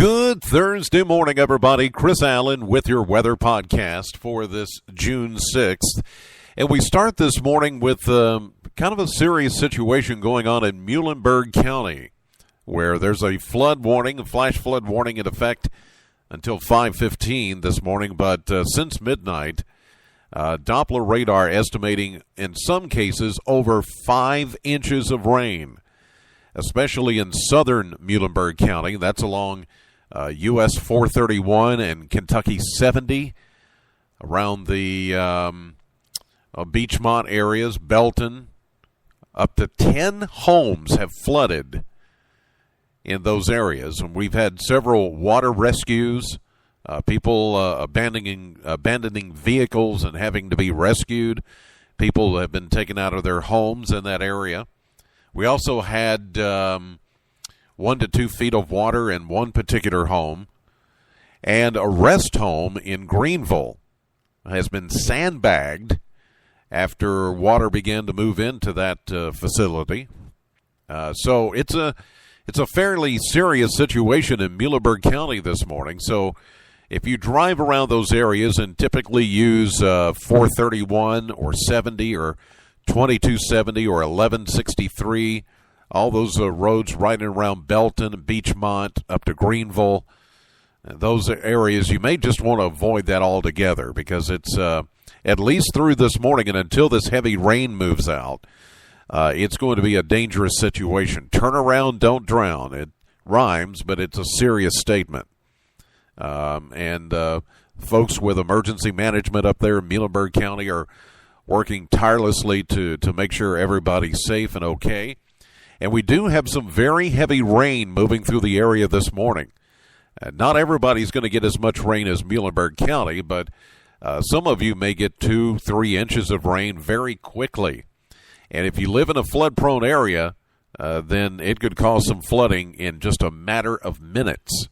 Good Thursday morning, everybody. Chris Allen with your weather podcast for this June 6th. And we start this morning with kind of a serious situation going on in Muhlenberg County, where there's a flood warning, a flash flood warning in effect until 5:15 this morning. But since midnight, Doppler radar estimating in some cases over 5 inches of rain, especially in southern Muhlenberg County. That's along US 431 and Kentucky 70, around the Beechmont areas, Belton. Up to 10 homes have flooded in those areas, and we've had several water rescues, people abandoning vehicles and having to be rescued. People have been taken out of their homes in that area. We also had 1 to 2 feet of water in one particular home, and a rest home in Greenville has been sandbagged after water began to move into that facility. So it's a fairly serious situation in Muhlenberg County this morning. So if you drive around those areas and typically use 431 or 70 or 2270 or 1163, all those roads right around Belton, Beechmont, up to Greenville, those areas, you may just want to avoid that altogether, because it's at least through this morning and until this heavy rain moves out, it's going to be a dangerous situation. Turn around, don't drown. It rhymes, but it's a serious statement. And folks with emergency management up there in Muhlenberg County are working tirelessly to make sure everybody's safe and okay. And we do have some very heavy rain moving through the area this morning. Not everybody's going to get as much rain as Muhlenberg County, but some of you may get 2-3 inches of rain very quickly. And if you live in a flood-prone area, then it could cause some flooding in just a matter of minutes.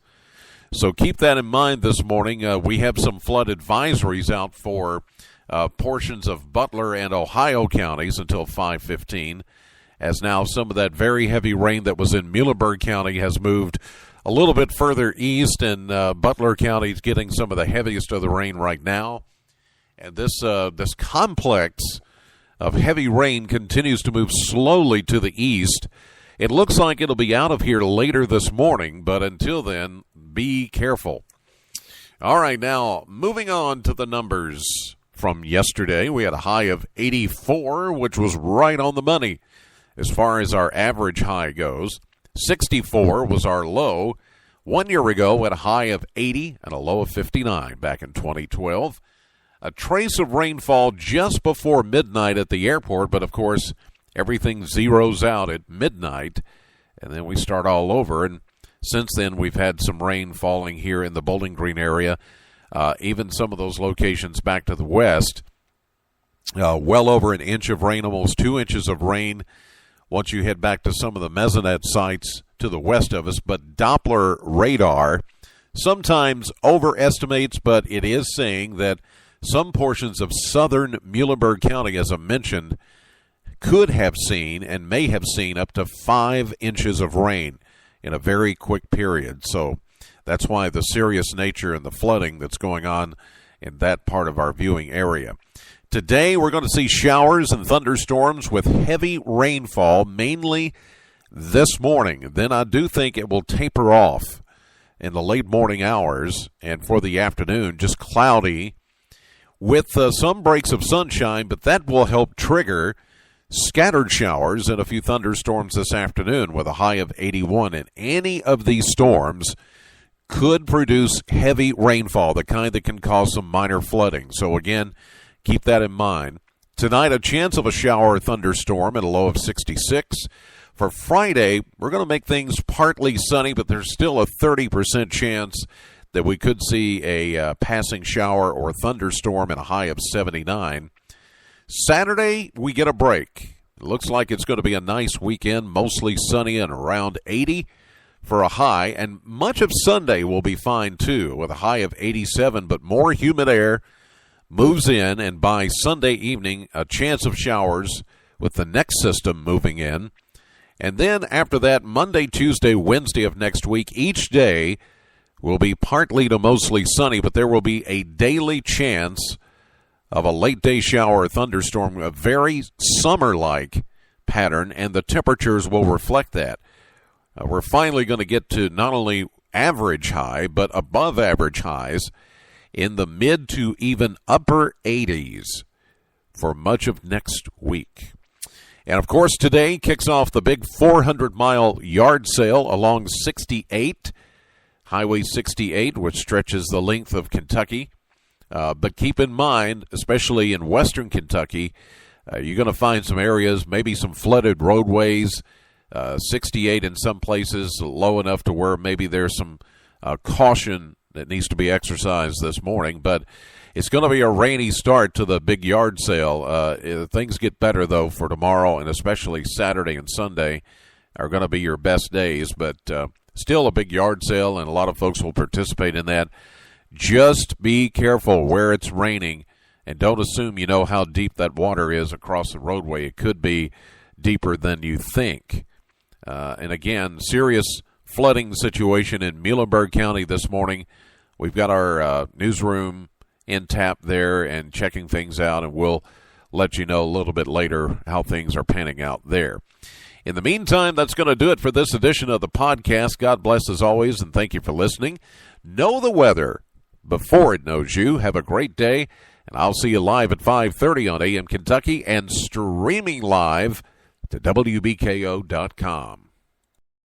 So keep that in mind this morning. We have some flood advisories out for portions of Butler and Ohio counties until 5:15, as now some of that very heavy rain that was in Muhlenberg County has moved a little bit further east, and Butler County is getting some of the heaviest of the rain right now. And this complex of heavy rain continues to move slowly to the east. It looks like it'll be out of here later this morning, but until then, be careful. All right, now moving on to the numbers from yesterday. We had a high of 84, which was right on the money as far as our average high goes. 64 was our low. 1 year ago, we had a high of 80 and a low of 59 back in 2012. A trace of rainfall just before midnight at the airport, but of course, everything zeroes out at midnight, and then we start all over. And since then, we've had some rain falling here in the Bowling Green area, even some of those locations back to the west. Well over an inch of rain, almost 2 inches of rain once you head back to some of the mesonet sites to the west of us. But Doppler radar sometimes overestimates, but it is saying that some portions of southern Muhlenberg County, as I mentioned, could have seen and may have seen up to 5 inches of rain in a very quick period. So that's why the serious nature and the flooding that's going on in that part of our viewing area. Today, we're going to see showers and thunderstorms with heavy rainfall, mainly this morning. Then I do think it will taper off in the late morning hours, and for the afternoon, just cloudy with some breaks of sunshine, but that will help trigger scattered showers and a few thunderstorms this afternoon with a high of 81. And any of these storms could produce heavy rainfall, the kind that can cause some minor flooding. So again, keep that in mind. Tonight, a chance of a shower or thunderstorm at a low of 66. For Friday, we're going to make things partly sunny, but there's still a 30% chance that we could see a passing shower or thunderstorm at a high of 79. Saturday, we get a break. It looks like it's going to be a nice weekend, mostly sunny and around 80 for a high. And much of Sunday will be fine, too, with a high of 87, but more humid air moves in, and by Sunday evening, a chance of showers with the next system moving in. And then after that, Monday, Tuesday, Wednesday of next week, each day will be partly to mostly sunny, but there will be a daily chance of a late-day shower or thunderstorm, a very summer-like pattern, and the temperatures will reflect that. We're finally going to get to not only average high, but above average highs in the mid to even upper 80s for much of next week. And, of course, today kicks off the big 400-mile yard sale along 68, Highway 68, which stretches the length of Kentucky. But keep in mind, especially in western Kentucky, you're going to find some areas, maybe some flooded roadways, 68 in some places, low enough to where maybe there's some caution that needs to be exercised this morning. But it's going to be a rainy start to the big yard sale. Things get better, though, for tomorrow, and especially Saturday and Sunday are going to be your best days. But still a big yard sale, and a lot of folks will participate in that. Just be careful where it's raining, and don't assume you know how deep that water is across the roadway. It could be deeper than you think. And again, serious flooding situation in Muhlenberg County this morning. We've got our newsroom in tap there and checking things out, and we'll let you know a little bit later how things are panning out there. In the meantime, that's going to do it for this edition of the podcast. God bless as always, and thank you for listening. Know the weather before it knows you. Have a great day, and I'll see you live at 5:30 on AM Kentucky and streaming live to WBKO.com.